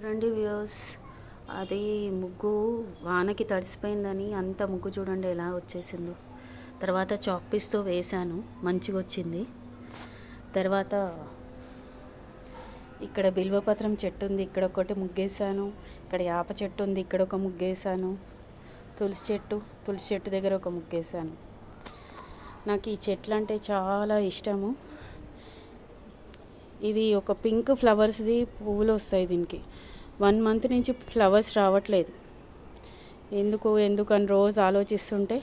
చూడండి వ్యూస్, అది ముగ్గు వానకి తడిసిపోయిందని అంత ముగ్గు చూడండి ఎలా వచ్చేసిందో. తర్వాత చాక్ పీస్తో వేశాను, మంచిగా వచ్చింది. తర్వాత ఇక్కడ బిల్వపత్రం చెట్టు ఉంది, ఇక్కడ ఒకటి ముగ్గేసాను. ఇక్కడ యాప చెట్టు ఉంది, ఇక్కడ ఒక ముగ్గేసాను. తులసి చెట్టు దగ్గర ఒక ముగ్గేసాను. నాకు ఈ చెట్లు అంటే చాలా ఇష్టము. ఇది ఒక పింక్ ఫ్లవర్స్ది పువ్వులు వస్తాయి దీనికి. 1 మంత్ నుంచి ఫ్లవర్స్ రావట్లేదు, ఎందుకని రోజు ఆలోచిస్తుంటే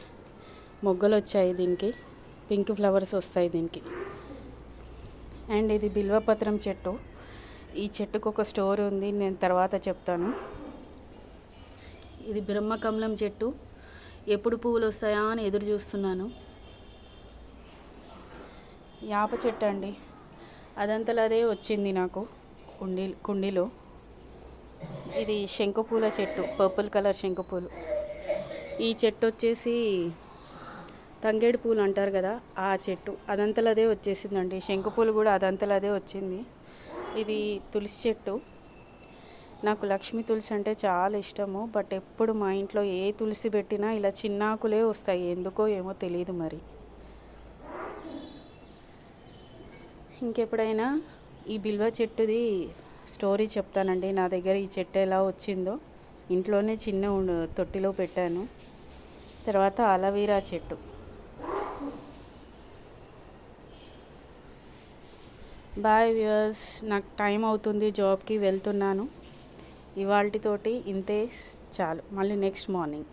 మొగ్గలు వచ్చాయి దీనికి, పింక్ ఫ్లవర్స్ వస్తాయి దీనికి. అండ్ ఇది బిల్వపత్రం చెట్టు. ఈ చెట్టుకు ఒక స్టోరీ ఉంది, నేను తర్వాత చెప్తాను. ఇది బ్రహ్మకమలం చెట్టు, ఎప్పుడు పువ్వులు వస్తాయా అని ఎదురు చూస్తున్నాను. యాప చెట్టు అండి, అదంతలో అదే వచ్చింది నాకు కుండీలో. ఇది శంకుపూల చెట్టు, పర్పుల్ కలర్ శంకుపూలు. ఈ చెట్టు వచ్చేసి తంగేడు పూలు అంటారు కదా, ఆ చెట్టు అదంతలో అదే వచ్చేసిందండి. శంకుపూలు కూడా అదంతలో అదే వచ్చింది. ఇది తులసి చెట్టు. నాకు లక్ష్మీ తులసి అంటే చాలా ఇష్టము, బట్ ఎప్పుడు మా ఇంట్లో ఏ తులసి పెట్టినా ఇలా చిన్నాకులే వస్తాయి, ఎందుకో ఏమో తెలియదు మరి. ఇంకెప్పుడైనా ఈ బిల్వ చెట్టుది స్టోరీ చెప్తానండి. నా దగ్గర ఈ చెట్టు ఎలా వచ్చిందో ఇంట్లోనే చిన్న తొట్టిలో పెట్టాను. తర్వాత అలవీరా చెట్టు. బాయ్ వ్యూయర్స్, నాకు టైం అవుతుంది, జాబ్కి వెళ్తున్నాను. ఇవాల్టితోటి ఇంతే చాలు, మళ్ళీ నెక్స్ట్ మార్నింగ్.